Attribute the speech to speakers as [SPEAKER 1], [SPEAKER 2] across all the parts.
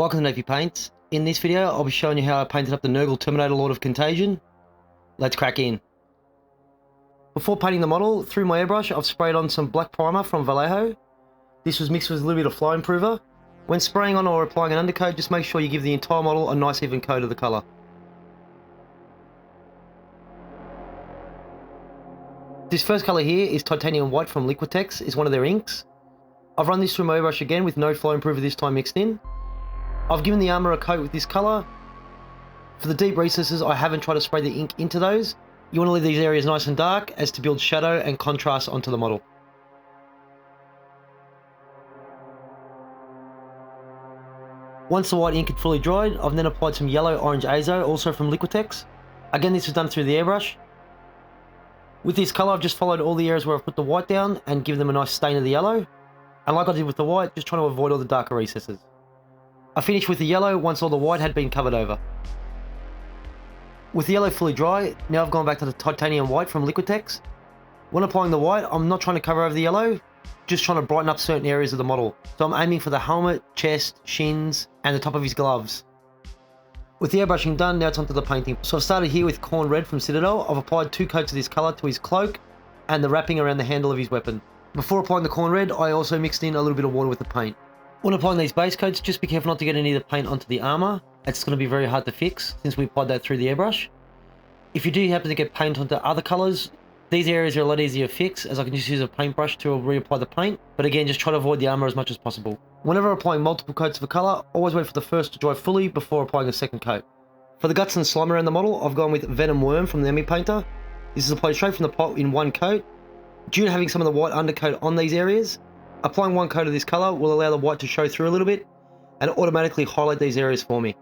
[SPEAKER 1] Welcome to Nayfee Paints. In this video, I'll be showing you how I painted up the Nurgle Terminator Lord of Contagion. Let's crack in. Before painting the model, through my airbrush, I've sprayed on some black primer from Vallejo. This was mixed with a little bit of fly improver. When spraying on or applying an undercoat, just make sure you give the entire model a nice even coat of the colour. This first colour here is Titanium White from Liquitex, is one of their inks. I've run this through my airbrush again with no fly improver this time mixed in. I've given the armour a coat with this colour. For the deep recesses, I haven't tried to spray the ink into those. You want to leave these areas nice and dark as to build shadow and contrast onto the model. Once the white ink had fully dried, I've then applied some yellow orange Azo, also from Liquitex. Again, this was done through the airbrush. With this colour, I've just followed all the areas where I've put the white down and give them a nice stain of the yellow. And like I did with the white, just trying to avoid all the darker recesses. I finished with the yellow once all the white had been covered over. With the yellow fully dry, now I've gone back to the Titanium White from Liquitex. When applying the white, I'm not trying to cover over the yellow, just trying to brighten up certain areas of the model. So I'm aiming for the helmet, chest, shins, and the top of his gloves. With the airbrushing done, now it's onto the painting. So I've started here with Khorne Red from Citadel. I've applied 2 coats of this colour to his cloak and the wrapping around the handle of his weapon. Before applying the Khorne Red, I also mixed in a little bit of water with the paint. When applying these base coats, just be careful not to get any of the paint onto the armour. It's going to be very hard to fix since we applied that through the airbrush. If you do happen to get paint onto other colours, these areas are a lot easier to fix, as I can just use a paintbrush to reapply the paint. But again, just try to avoid the armour as much as possible. Whenever applying multiple coats of a colour, always wait for the first to dry fully before applying a second coat. For the guts and slime around the model, I've gone with Venom Wyrm from the Emmy Painter. This is applied straight from the pot in one coat. Due to having some of the white undercoat on these areas, applying one coat of this colour will allow the white to show through a little bit and automatically highlight these areas for me.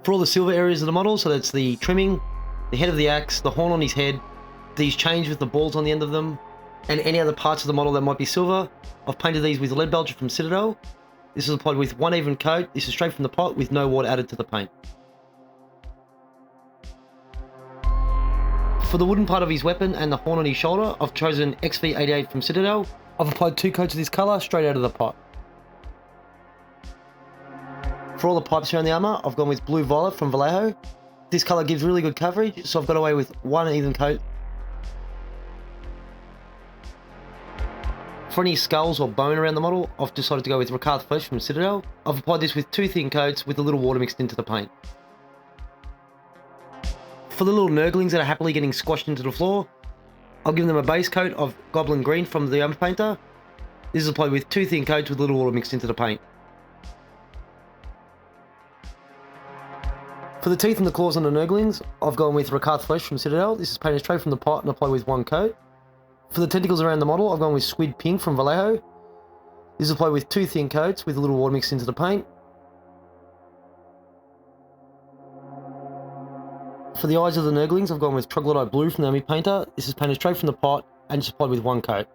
[SPEAKER 1] For all the silver areas of the model, so that's the trimming, the head of the axe, the horn on his head, these chains with the balls on the end of them, and any other parts of the model that might be silver, I've painted these with Leadbelcher from Citadel. This is applied with one even coat. This is straight from the pot with no water added to the paint. For the wooden part of his weapon and the horn on his shoulder, I've chosen XV88 from Citadel. I've applied 2 coats of this colour straight out of the pot. For all the pipes around the armour, I've gone with Blue Violet from Vallejo. This colour gives really good coverage, so I've got away with one even coat. For any skulls or bone around the model, I've decided to go with Rakarth Flesh from Citadel. I've applied this with 2 thin coats with a little water mixed into the paint. For the little Nurglings that are happily getting squashed into the floor, I'll give them a base coat of Goblin Green from the Emmy Painter. This is applied with 2 thin coats with a little water mixed into the paint. For the teeth and the claws on the Nurglings, I've gone with Rakarth Flesh from Citadel. This is painted straight from the pot and applied with 1 coat. For the tentacles around the model, I've gone with Squid Pink from Vallejo. This is applied with 2 thin coats with a little water mixed into the paint. For the eyes of the Nurglings, I've gone with Troglodyte Blue from the Emmy Painter. This is painted straight from the pot and just applied with 1 coat.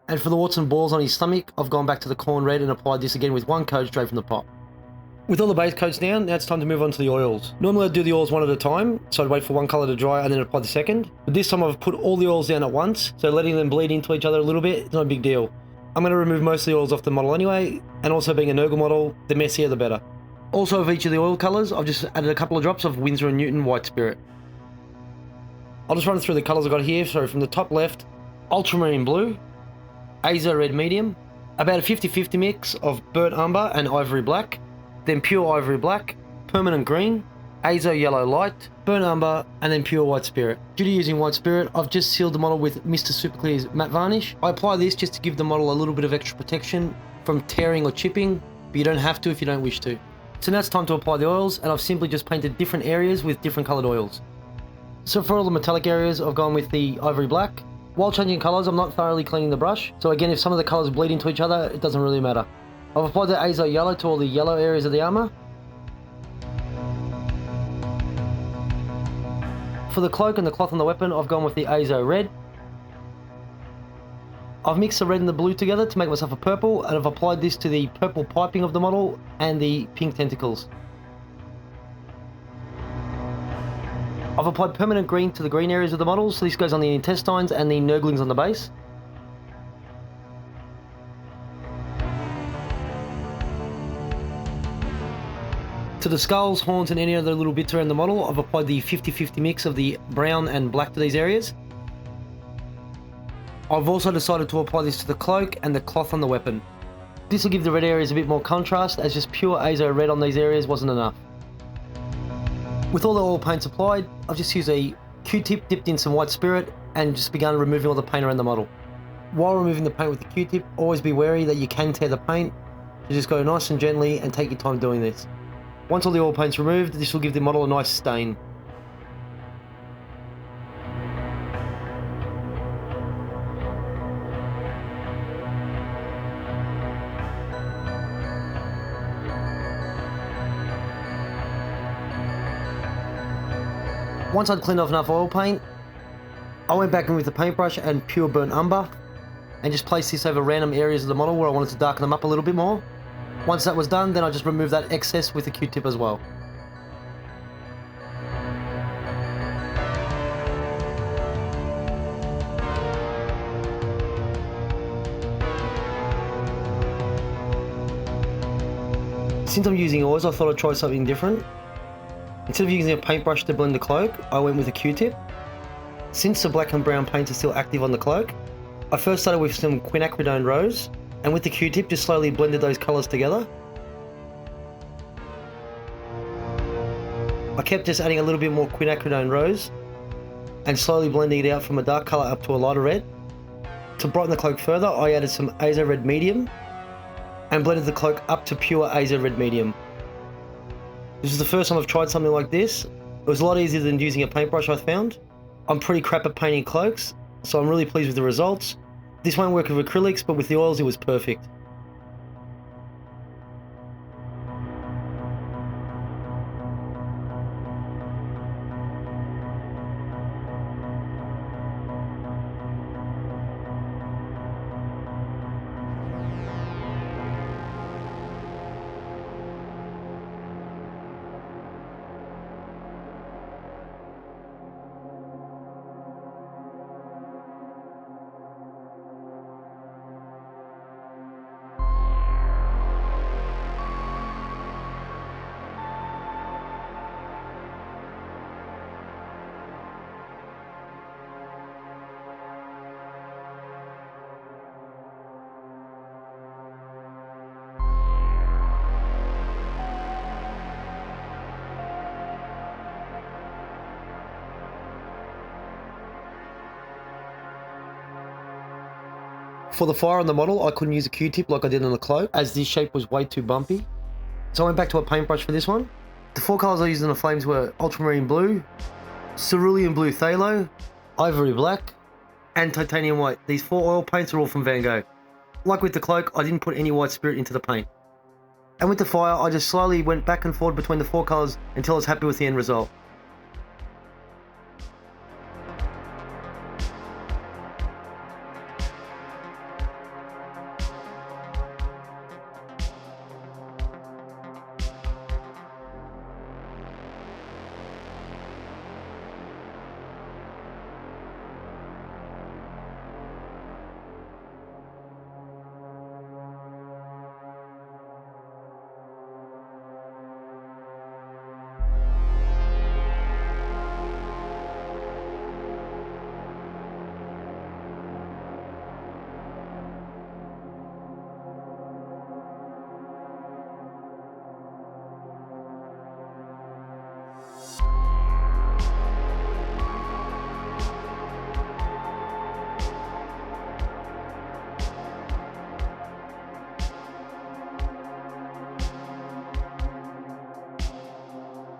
[SPEAKER 1] And for the warts and balls on his stomach, I've gone back to the Khorne Red and applied this again with 1 coat straight from the pot. With all the base coats down, now it's time to move on to the oils. Normally I'd do the oils one at a time, so I'd wait for one colour to dry and then apply the second. But this time I've put all the oils down at once, so letting them bleed into each other a little bit, it's not a big deal. I'm going to remove most of the oils off the model anyway, and also being a Nurgle model, the messier the better. Also of each of the oil colours, I've just added a couple of drops of Winsor & Newton White Spirit. I'll just run through the colours I've got here. So from the top left, Ultramarine Blue, Azo Red Medium, about a 50-50 mix of Burnt Umber and Ivory Black, then Pure Ivory Black, Permanent Green, Azo Yellow Light, Burnt Umber, and then Pure White Spirit. Due to using White Spirit, I've just sealed the model with Mr. Superclear's matte varnish. I apply this just to give the model a little bit of extra protection from tearing or chipping, but you don't have to if you don't wish to. So now it's time to apply the oils, and I've simply just painted different areas with different coloured oils. So for all the metallic areas, I've gone with the Ivory Black. While changing colours, I'm not thoroughly cleaning the brush, so again, if some of the colours bleed into each other, it doesn't really matter. I've applied the Azo Yellow to all the yellow areas of the armour. For the cloak and the cloth on the weapon, I've gone with the Azo Red. I've mixed the red and the blue together to make myself a purple, and I've applied this to the purple piping of the model and the pink tentacles. I've applied Permanent Green to the green areas of the model, so this goes on the intestines and the Nurglings on the base. To the skulls, horns and any other little bits around the model, I've applied the 50-50 mix of the brown and black to these areas. I've also decided to apply this to the cloak and the cloth on the weapon. This will give the red areas a bit more contrast, as just pure Azo red on these areas wasn't enough. With all the oil paints applied, I've just used a Q-tip dipped in some white spirit and just begun removing all the paint around the model. While removing the paint with the Q-tip, always be wary that you can tear the paint, so just go nice and gently and take your time doing this. Once all the oil paint's removed, this will give the model a nice stain. Once I'd cleaned off enough oil paint, I went back in with the paintbrush and pure burnt umber and just placed this over random areas of the model where I wanted to darken them up a little bit more. Once that was done, then I just removed that excess with the Q-tip as well. Since I'm using oils, I thought I'd try something different. Instead of using a paintbrush to blend the cloak, I went with a Q-tip. Since the black and brown paints are still active on the cloak, I first started with some quinacridone rose, and with the Q-tip just slowly blended those colours together. I kept just adding a little bit more quinacridone rose, and slowly blending it out from a dark colour up to a lighter red. To brighten the cloak further, I added some Azo Red Medium, and blended the cloak up to pure Azo Red Medium. This is the first time I've tried something like this. It was a lot easier than using a paintbrush, I found. I'm pretty crap at painting cloaks, so I'm really pleased with the results. This won't work with acrylics, but with the oils it was perfect. For the fire on the model, I couldn't use a Q-tip like I did on the cloak, as this shape was way too bumpy. So I went back to a paintbrush for this one. The four colours I used in the flames were Ultramarine Blue, Cerulean Blue Phthalo, Ivory Black, and Titanium White. These four oil paints are all from Van Gogh. Like with the cloak, I didn't put any white spirit into the paint. And with the fire, I just slowly went back and forth between the four colours until I was happy with the end result.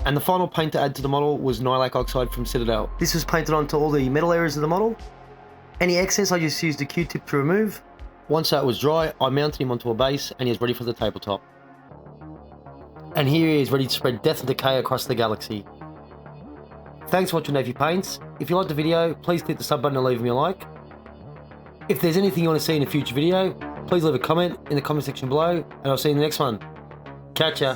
[SPEAKER 1] And the final paint to add to the model was Nihilakh Oxide from Citadel. This was painted onto all the metal areas of the model. Any excess I just used a Q-tip to remove. Once that was dry, I mounted him onto a base and he was ready for the tabletop. And here he is ready to spread death and decay across the galaxy. Thanks for watching Nayfee Paints. If you liked the video, please click the sub button and leave me a like. If there's anything you want to see in a future video, please leave a comment in the comment section below and I'll see you in the next one. Catch ya!